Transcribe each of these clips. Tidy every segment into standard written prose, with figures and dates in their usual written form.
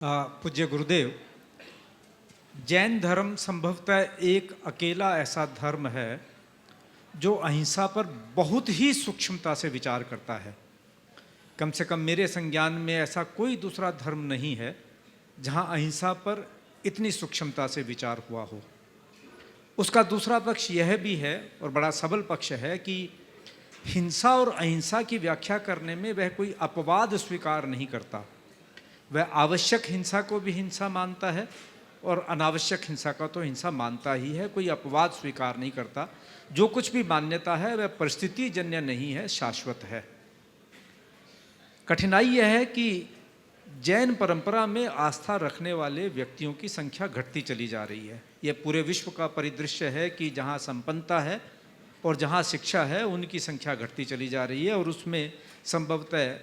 पूज्य गुरुदेव, जैन धर्म संभवतः एक अकेला ऐसा धर्म है जो अहिंसा पर बहुत ही सूक्ष्मता से विचार करता है। कम से कम मेरे संज्ञान में ऐसा कोई दूसरा धर्म नहीं है जहां अहिंसा पर इतनी सूक्ष्मता से विचार हुआ हो। उसका दूसरा पक्ष यह भी है, और बड़ा सबल पक्ष है, कि हिंसा और अहिंसा की व्याख्या करने में वह कोई अपवाद स्वीकार नहीं करता। वह आवश्यक हिंसा को भी हिंसा मानता है और अनावश्यक हिंसा का तो हिंसा मानता ही है, कोई अपवाद स्वीकार नहीं करता। जो कुछ भी मान्यता है वह परिस्थिति जन्य नहीं है, शाश्वत है। कठिनाई यह है कि जैन परंपरा में आस्था रखने वाले व्यक्तियों की संख्या घटती चली जा रही है। यह पूरे विश्व का परिदृश्य है कि जहाँ संपन्नता है और जहाँ शिक्षा है उनकी संख्या घटती चली जा रही है, और उसमें संभवतः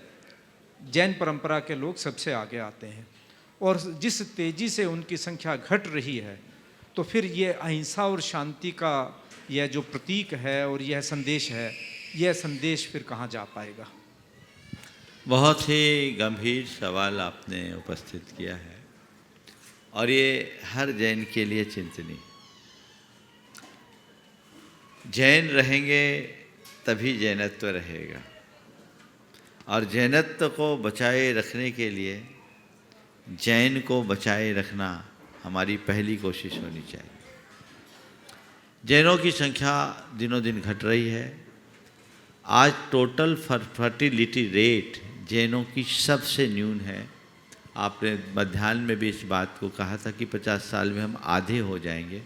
जैन परंपरा के लोग सबसे आगे आते हैं। और जिस तेज़ी से उनकी संख्या घट रही है, तो फिर ये अहिंसा और शांति का यह जो प्रतीक है और यह संदेश है, यह संदेश फिर कहाँ जा पाएगा? बहुत ही गंभीर सवाल आपने उपस्थित किया है, और ये हर जैन के लिए चिंतनीय। जैन रहेंगे तभी जैनत्व रहेगा, और जैनत्व को बचाए रखने के लिए जैन को बचाए रखना हमारी पहली कोशिश होनी चाहिए। जैनों की संख्या दिनों दिन घट रही है। आज टोटल फर्टिलिटी रेट जैनों की सबसे न्यून है। आपने मध्याह्न में भी इस बात को कहा था कि 50 साल में हम आधे हो जाएंगे,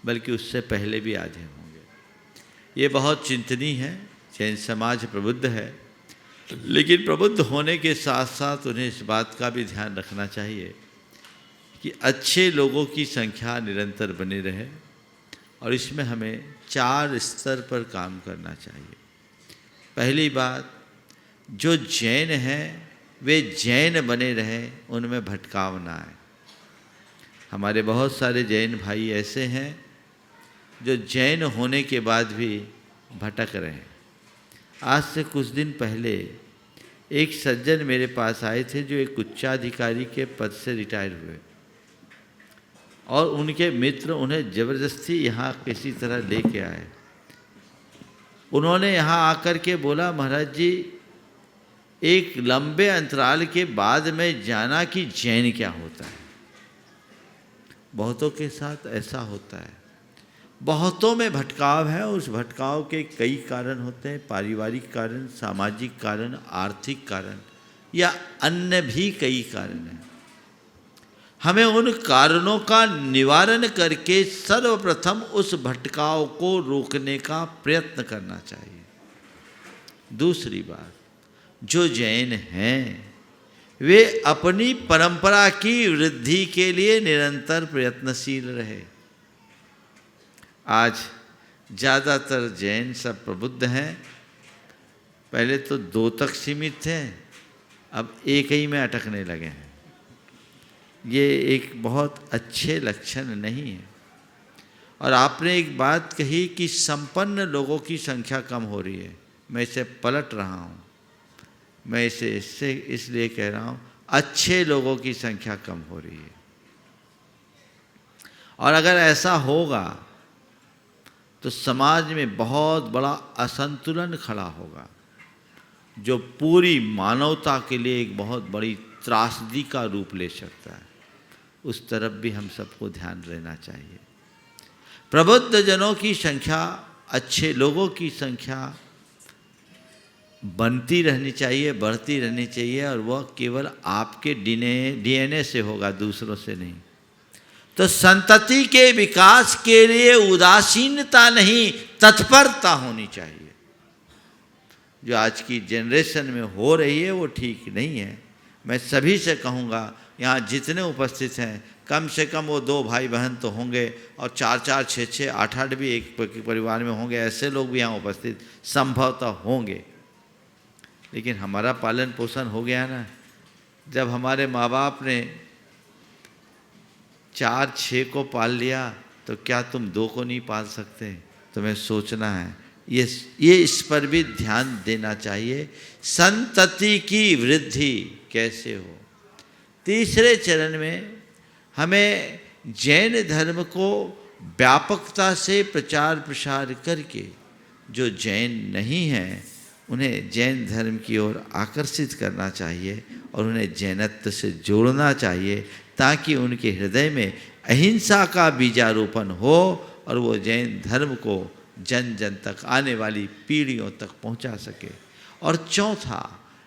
बल्कि उससे पहले भी आधे होंगे। ये बहुत चिंतनीय है। जैन समाज प्रबुद्ध है, लेकिन प्रबुद्ध होने के साथ साथ उन्हें इस बात का भी ध्यान रखना चाहिए कि अच्छे लोगों की संख्या निरंतर बनी रहे, और इसमें हमें 4 स्तर पर काम करना चाहिए। पहली बात, जो जैन हैं वे जैन बने रहें, उनमें भटकाव ना आए। हमारे बहुत सारे जैन भाई ऐसे हैं जो जैन होने के बाद भी भटक रहे हैं। आज से कुछ दिन पहले एक सज्जन मेरे पास आए थे जो एक उच्चाधिकारी के पद से रिटायर हुए, और उनके मित्र उन्हें ज़बरदस्ती यहाँ किसी तरह लेके आए। उन्होंने यहाँ आकर के बोला, महाराज जी, एक लंबे अंतराल के बाद में जाना कि जैन क्या होता है। बहुतों के साथ ऐसा होता है। बहुतों में भटकाव है। उस भटकाव के कई कारण होते हैं, पारिवारिक कारण, सामाजिक कारण, आर्थिक कारण, या अन्य भी कई कारण हैं। हमें उन कारणों का निवारण करके सर्वप्रथम उस भटकाव को रोकने का प्रयत्न करना चाहिए। दूसरी बात, जो जैन हैं वे अपनी परंपरा की वृद्धि के लिए निरंतर प्रयत्नशील रहे। आज ज़्यादातर जैन सब प्रबुद्ध हैं। पहले तो 2 तक सीमित थे, अब 1 ही में अटकने लगे हैं। ये एक बहुत अच्छे लक्षण नहीं है। और आपने एक बात कही कि संपन्न लोगों की संख्या कम हो रही है। मैं इसे पलट रहा हूँ। मैं इसे इसलिए कह रहा हूँ, अच्छे लोगों की संख्या कम हो रही है। और अगर ऐसा होगा तो समाज में बहुत बड़ा असंतुलन खड़ा होगा, जो पूरी मानवता के लिए एक बहुत बड़ी त्रासदी का रूप ले सकता है। उस तरफ भी हम सबको ध्यान रहना चाहिए। प्रबुद्ध जनों की संख्या, अच्छे लोगों की संख्या बनती रहनी चाहिए, बढ़ती रहनी चाहिए, और वह केवल आपके डीएनए से होगा, दूसरों से नहीं। तो संतति के विकास के लिए उदासीनता नहीं, तत्परता होनी चाहिए। जो आज की जनरेशन में हो रही है वो ठीक नहीं है। मैं सभी से कहूँगा, यहाँ जितने उपस्थित हैं, कम से कम वो 2 भाई बहन तो होंगे, और 4-4, 6-6, 8-8 भी एक परिवार में होंगे। ऐसे लोग भी यहाँ उपस्थित संभवतः होंगे। लेकिन हमारा पालन पोषण हो गया ना। जब हमारे माँ बाप ने 4-6 को पाल लिया, तो क्या तुम 2 को नहीं पाल सकते? तुम्हें सोचना है। ये इस पर भी ध्यान देना चाहिए। संतति की वृद्धि कैसे हो? तीसरे चरण में हमें जैन धर्म को व्यापकता से प्रचार प्रसार करके जो जैन नहीं हैं उन्हें जैन धर्म की ओर आकर्षित करना चाहिए और उन्हें जैनत्व से जोड़ना चाहिए, ताकि उनके हृदय में अहिंसा का बीजारोपण हो और वो जैन धर्म को जन जन तक, आने वाली पीढ़ियों तक पहुंचा सके। और चौथा,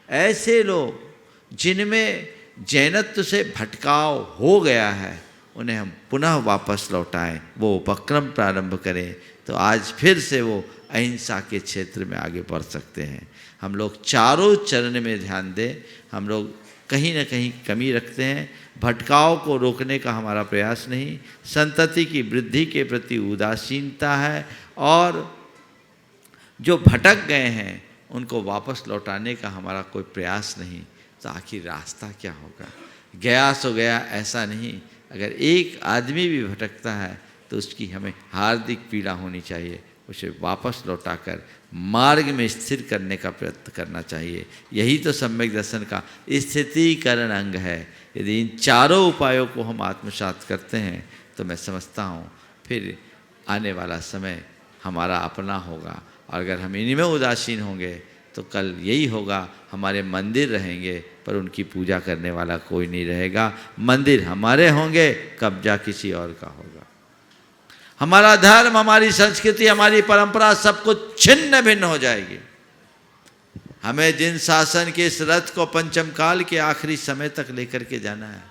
ऐसे लोग जिनमें जैनत्व से भटकाव हो गया है उन्हें हम पुनः वापस लौटाएं, वो उपक्रम प्रारंभ करें, तो आज फिर से वो अहिंसा के क्षेत्र में आगे बढ़ सकते हैं। हम लोग चारों चरण में ध्यान दें। हम लोग कहीं ना कहीं कमी रखते हैं, भटकाव को रोकने का हमारा प्रयास नहीं, संतति की वृद्धि के प्रति उदासीनता है, और जो भटक गए हैं उनको वापस लौटाने का हमारा कोई प्रयास नहीं। तो आखिर रास्ता क्या होगा? गया सो गया ऐसा नहीं। अगर एक आदमी भी भटकता है तो उसकी हमें हार्दिक पीड़ा होनी चाहिए, उसे वापस लौटाकर मार्ग में स्थिर करने का प्रयत्न करना चाहिए। यही तो सम्यक दर्शन का स्थितीकरण अंग है। यदि इन चारों उपायों को हम आत्मसात करते हैं तो मैं समझता हूँ फिर आने वाला समय हमारा अपना होगा। और अगर हम इन्हीं में उदासीन होंगे तो कल यही होगा, हमारे मंदिर रहेंगे पर उनकी पूजा करने वाला कोई नहीं रहेगा। मंदिर हमारे होंगे, कब्जा किसी और का होगा। हमारा धर्म, हमारी संस्कृति, हमारी परंपरा सब कुछ छिन्न भिन्न हो जाएगी। हमें जिन शासन के इस रथ को पंचम काल के आखिरी समय तक लेकर के जाना है,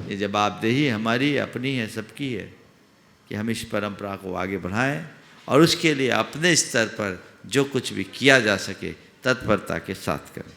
ये जवाबदेही हमारी अपनी है, सबकी है कि हम इस परंपरा को आगे बढ़ाएं और उसके लिए अपने स्तर पर जो कुछ भी किया जा सके तत्परता के साथ करें।